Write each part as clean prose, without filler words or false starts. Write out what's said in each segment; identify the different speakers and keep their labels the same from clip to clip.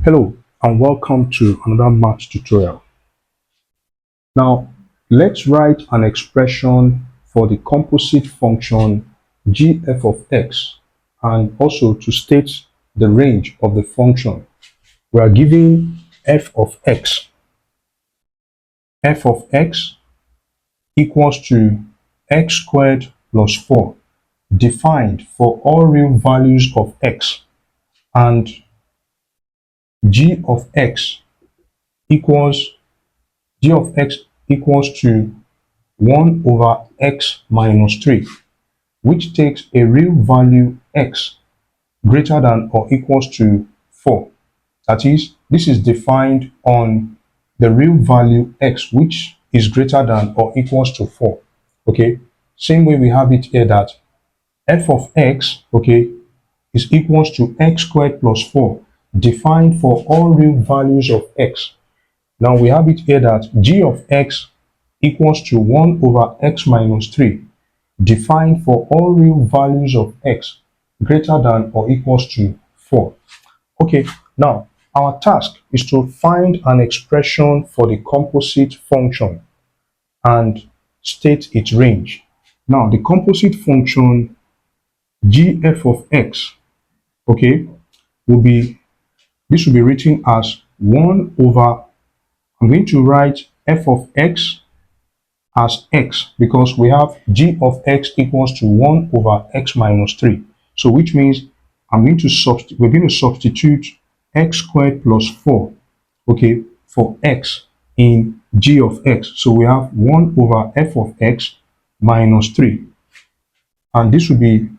Speaker 1: Hello and welcome to another math tutorial. Now let's write an expression for the composite function g(f) of x, and also to state the range of the function. We are given f of x. F of x equals to x squared plus 4, defined for all real values of x, and g of x equals to 1 over x minus 3, which takes a real value x greater than or equals to 4. That is, this is defined on the real value x, which is greater than or equals to 4. Okay, same way we have it here that f of x, okay, is equals to x squared plus 4, defined for all real values of x. Now we have it here that g of x equals to 1 over x minus 3, defined for all real values of x greater than or equals to 4. Okay, now our task is to find an expression for the composite function and state its range. Now the composite function g(f) of x, okay, will be written as 1 over, I'm going to write f of x as x because we have g of x equals to 1 over x minus 3. So which means we're going to substitute x squared plus 4, okay, for x in g of x. So we have 1 over f of x minus 3. And this will be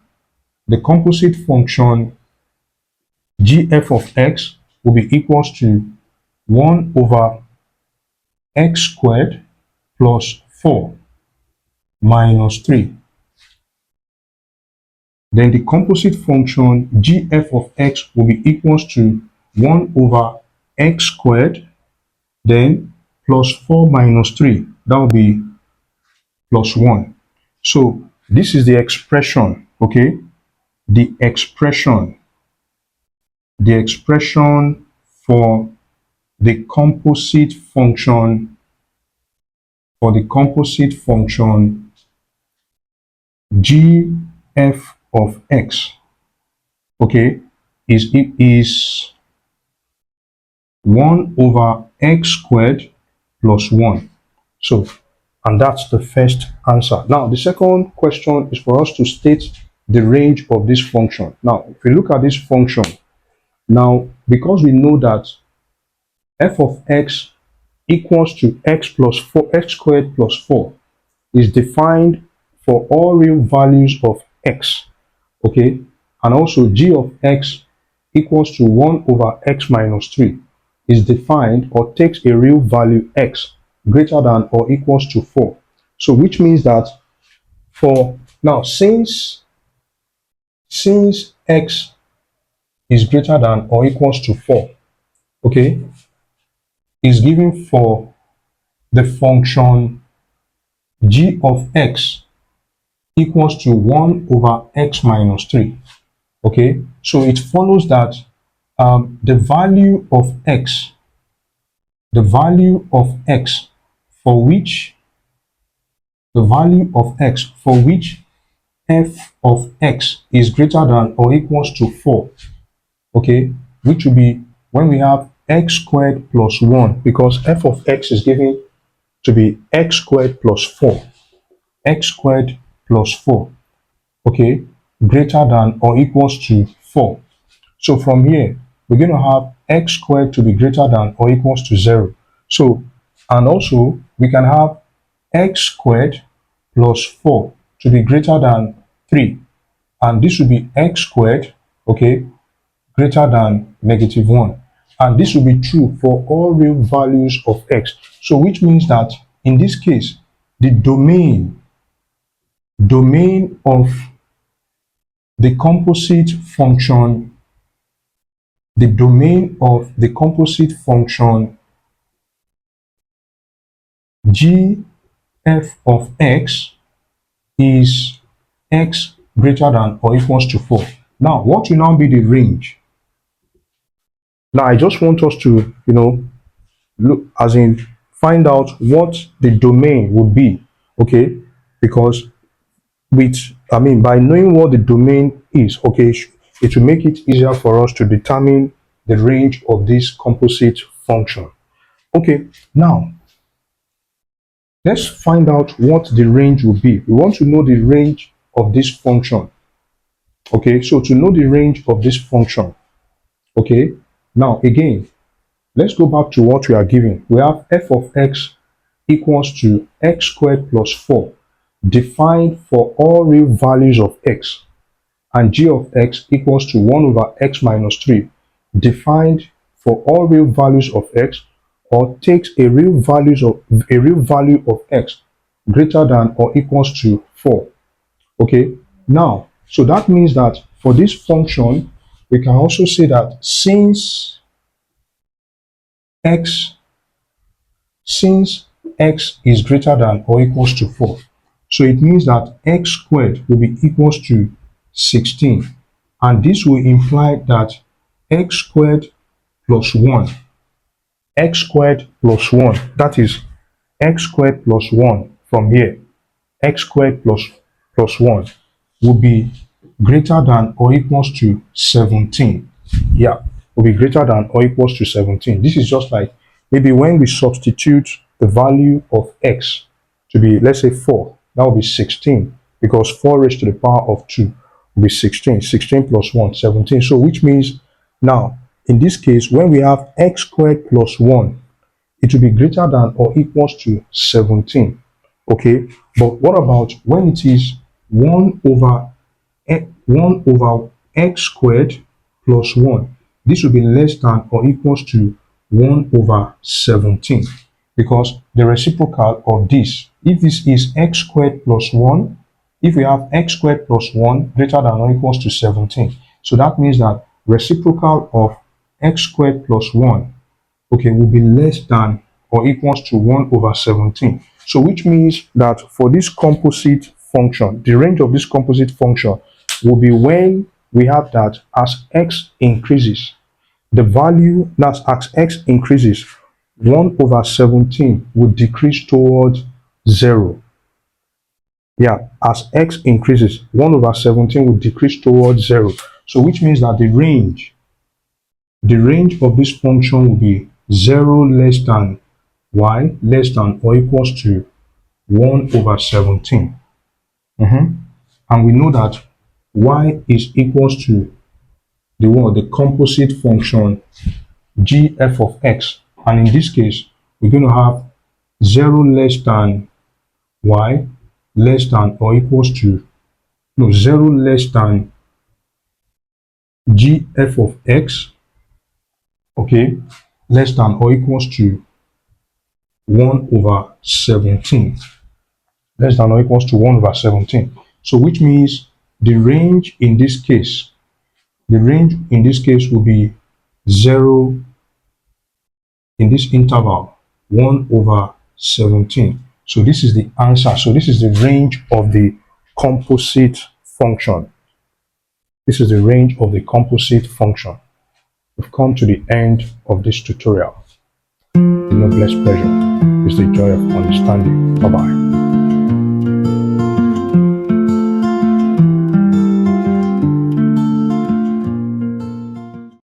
Speaker 1: the composite function g(f) of x will be equals to 1 over x squared plus 4 minus 3. Then the composite function g(f) of x will be equals to 1 over x squared, then plus 4 minus 3. That will be plus 1. So this is the expression, okay? The expression for the composite function g(f) of x, okay, is 1 over x squared plus 1. So, and that's the first answer. Now the second question is for us to state the range of this function. Now if we look at this function, now because we know that f of x equals to x squared plus 4 is defined for all real values of x, okay, and also g of x equals to 1 over x minus 3 is defined or takes a real value x greater than or equals to 4. So which means that for now, since x is greater than or equals to 4, okay, is given for the function g of x equals to 1 over x minus 3. Okay, so it follows that the value of x for which f of x is greater than or equals to 4, okay, which will be when we have x squared plus 1, because f of x is given to be x squared plus 4, okay, greater than or equals to 4. So from here, we're going to have x squared to be greater than or equals to 0. So, and also we can have x squared plus 4 to be greater than 3. And this will be x squared, okay, greater than -1. And this will be true for all real values of x. So which means that in this case, the domain of the composite function g(f) of x is x greater than or equals to 4. Now, what will now be the range? Now I just want us to, look, as in find out what the domain would be, okay? Because by knowing what the domain is, okay, it will make it easier for us to determine the range of this composite function. Okay, now let's find out what the range will be. We want to know the range of this function. Okay, so to know the range of this function, okay, now again, let's go back to what we are given. We have f of x equals to x squared plus 4 defined for all real values of x, and g of x equals to 1 over x minus 3 defined for all real values of x, or takes a real value of x greater than or equals to 4. Okay, now so that means that for this function we can also say that x since x is greater than or equals to 4, so it means that x squared will be equals to 16, and this will imply that x squared plus 1, x squared plus 1, that is x squared plus 1 from here, x squared plus 1 will be greater than or equals to 17. Yeah, will be greater than or equals to 17. This is just like maybe when we substitute the value of x to be, let's say 4, that will be 16, because 4 raised to the power of 2 will be 16. 16 plus 1, 17. So which means now, in this case, when we have x squared plus 1, it will be greater than or equals to 17. Okay, but what about when it is 1 over x squared plus 1? This will be less than or equals to 1 over 17, because the reciprocal of this, if this is x squared plus 1, if we have x squared plus 1 greater than or equals to 17, so that means that reciprocal of x squared plus 1, okay, will be less than or equals to 1 over 17. So which means that for this composite function, the range of this composite function will be when we have that as x increases, the value, that's as x increases, 1 over 17 will decrease towards 0. Yeah, as x increases, 1 over 17 will decrease towards 0. So which means that the range of this function will be 0 less than y less than or equals to 1 over 17. And we know that y is equals to the composite function g f of x, and in this case we're going to have 0 less than y less than or equals to 0 less than g f of x, okay, less than or equals to 1 over 17, less than or equals to 1 over 17. So which means the range in this case will be 0 in this interval, 1 over 17. So this is the answer. So this is the range of the composite function. This is the range of the composite function. We've come to the end of this tutorial. The noblest pleasure is the joy of understanding. Bye-bye.